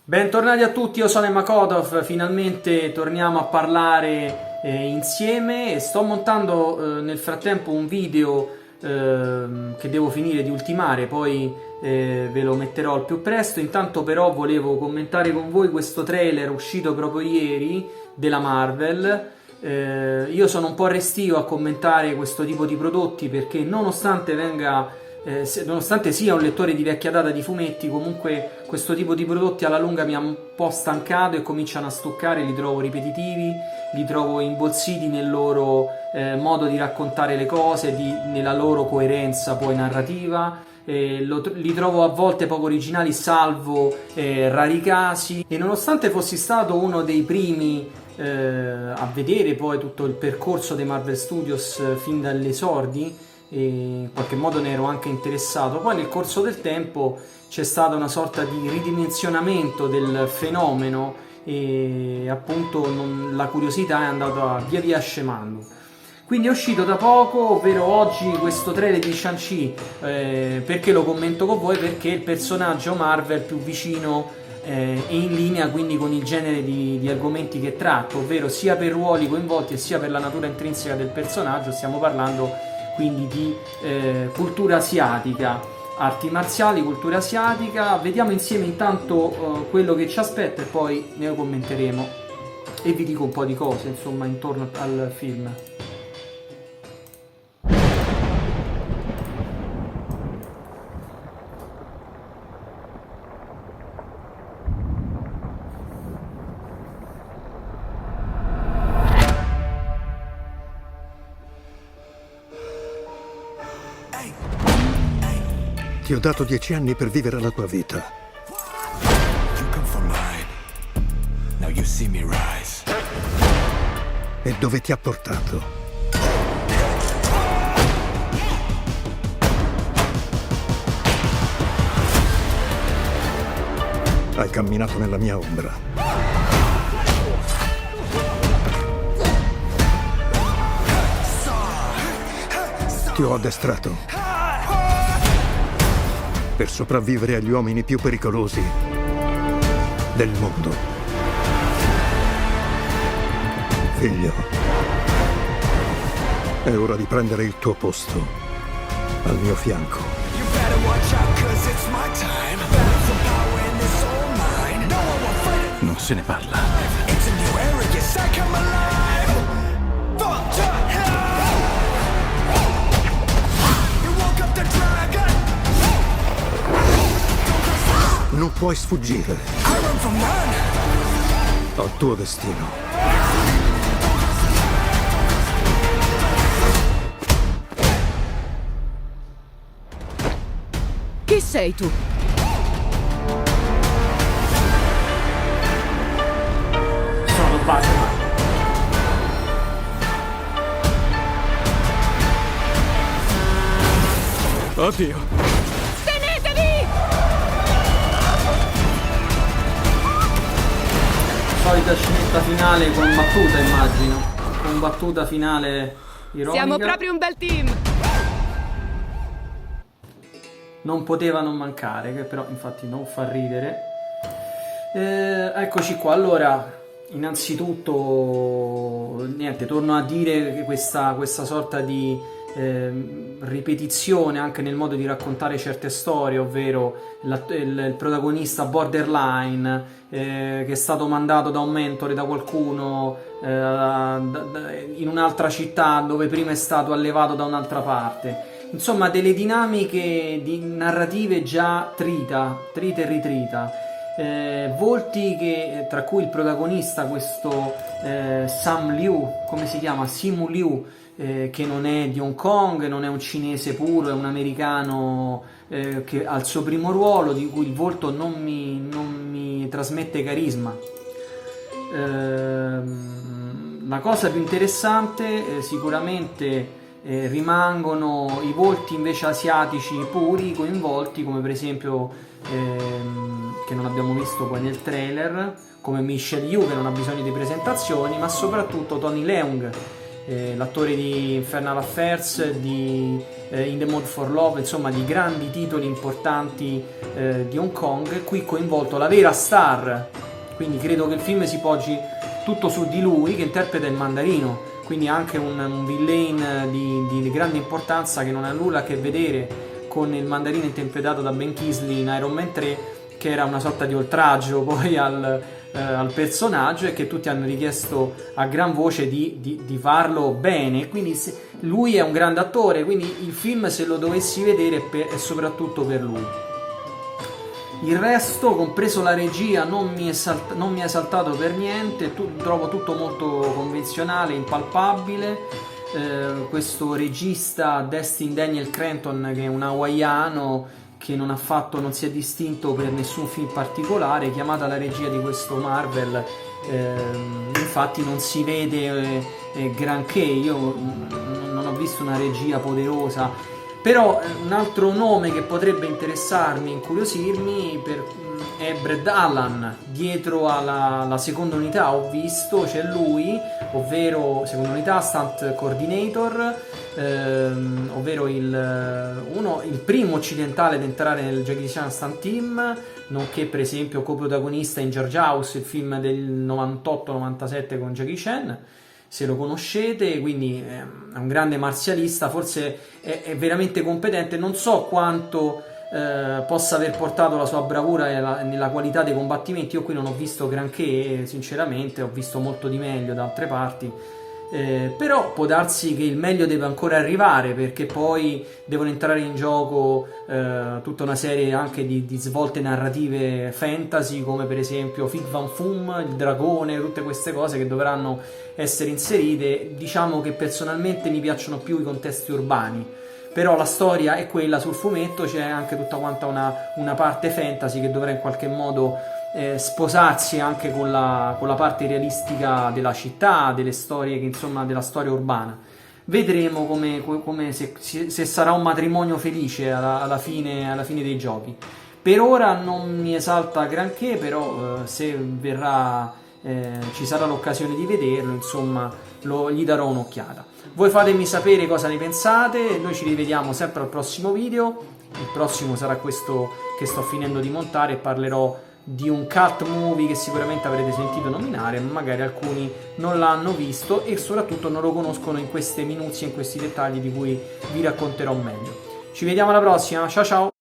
Bentornati a tutti, io sono Emma Kodov, finalmente torniamo a parlare insieme e sto montando nel frattempo un video che devo finire di ultimare, poi ve lo metterò al più presto. Intanto però volevo commentare con voi questo trailer uscito proprio ieri della Marvel. Io sono un po' restio a commentare questo tipo di prodotti perché nonostante sia un lettore di vecchia data di fumetti, comunque questo tipo di prodotti alla lunga mi ha un po' stancato e cominciano a stuccare, li trovo ripetitivi, li trovo imbolsiti nel loro modo di raccontare le cose, nella loro coerenza poi narrativa. Li trovo a volte poco originali, salvo rari casi, e nonostante fossi stato uno dei primi a vedere poi tutto il percorso dei Marvel Studios fin dalle esordi, e in qualche modo ne ero anche interessato, poi nel corso del tempo c'è stata una sorta di ridimensionamento del fenomeno e appunto la curiosità è andata via via scemando. Quindi è uscito da poco, ovvero oggi, questo trailer di Shang-Chi. Perché lo commento con voi? Perché è il personaggio Marvel più vicino e in linea quindi con il genere di argomenti che tratto, ovvero sia per ruoli coinvolti e sia per la natura intrinseca del personaggio. Stiamo parlando quindi di cultura asiatica, arti marziali, cultura asiatica. Vediamo insieme intanto quello che ci aspetta e poi ne commenteremo e vi dico un po' di cose insomma intorno al film. Ti ho dato 10 anni per vivere la tua vita. You come from mine. Now you see me rise. E dove ti ha portato? Hai camminato nella mia ombra. Ti ho addestrato per sopravvivere agli uomini più pericolosi del mondo. Figlio, è ora di prendere il tuo posto al mio fianco. You better watch out, 'cause it's my time. Battle for power and it's all mine. No one will fight it. Non se ne parla. It's a new era, yes, I come alive. Fuck to hell. You woke up the dragon. Non puoi sfuggire I run from none. al tuo destino. Chi sei tu? Sono Batman. Oddio. Tenetevi! Solita scenetta finale con battuta, immagino. Con battuta finale ironica. Siamo proprio un bel team! Non poteva non mancare, che però infatti non fa ridere. Eccoci qua. Allora, innanzitutto, niente, torno a dire che questa sorta di ripetizione anche nel modo di raccontare certe storie, ovvero il protagonista borderline che è stato mandato da un mentore, da qualcuno in un'altra città dove prima è stato allevato da un'altra parte. Insomma, delle dinamiche narrative già trita e ritrita. Volti che, tra cui il protagonista, questo Sam Liu, come si chiama? Simu Liu, che non è di Hong Kong, non è un cinese puro, è un americano che ha il suo primo ruolo, di cui il volto non mi trasmette carisma. La cosa più interessante sicuramente rimangono i volti invece asiatici puri coinvolti, come per esempio che non abbiamo visto poi nel trailer, come Michelle Yeoh, che non ha bisogno di presentazioni, ma soprattutto Tony Leung, l'attore di Infernal Affairs, di In the Mood for Love, insomma di grandi titoli importanti di Hong Kong. Qui coinvolto la vera star, quindi credo che il film si poggi tutto su di lui, che interpreta il mandarino, quindi anche un villain di grande importanza che non ha nulla a che vedere con il mandarino interpretato da Ben Kingsley in Iron Man 3, che era una sorta di oltraggio poi al personaggio, e che tutti hanno richiesto a gran voce di farlo bene. Quindi lui è un grande attore, quindi il film, se lo dovessi vedere, è soprattutto per lui. Il resto, compreso la regia, non mi è esaltato per niente, trovo tutto molto convenzionale, impalpabile. Questo regista Destin Daniel Cretton, che è un hawaiano che non si è distinto per nessun film particolare, chiamata la regia di questo Marvel, infatti non si vede granché. Io non ho visto una regia poderosa, però un altro nome che potrebbe interessarmi, incuriosirmi, è Brad Allan. Dietro alla seconda unità ho visto, c'è lui, ovvero seconda unità stunt coordinator, ovvero il primo occidentale ad entrare nel Jackie Chan Stunt Team, nonché per esempio coprotagonista in George House, il film del 98-97 con Jackie Chan, se lo conoscete. Quindi è un grande marzialista, forse è veramente competente. Non so quanto possa aver portato la sua bravura nella qualità dei combattimenti. Io qui non ho visto granché, sinceramente, ho visto molto di meglio da altre parti, però può darsi che il meglio deve ancora arrivare, perché poi devono entrare in gioco tutta una serie anche di svolte narrative fantasy, come per esempio Fig Van Fum, il dragone, tutte queste cose che dovranno essere inserite. Diciamo che personalmente mi piacciono più i contesti urbani, però la storia è quella. Sul fumetto c'è anche tutta quanta una parte fantasy che dovrà in qualche modo sposarsi anche con la parte realistica della città, delle storie, insomma, della storia urbana. Vedremo se sarà un matrimonio felice alla fine dei giochi. Per ora non mi esalta granché, però se ci sarà l'occasione di vederlo, insomma, gli darò un'occhiata. Voi fatemi sapere cosa ne pensate. Noi ci rivediamo sempre al prossimo video. Il prossimo sarà questo che sto finendo di montare, e parlerò di un cult movie che sicuramente avrete sentito nominare, ma magari alcuni non l'hanno visto e soprattutto non lo conoscono in queste minuzie, in questi dettagli di cui vi racconterò meglio. Ci vediamo alla prossima, ciao ciao!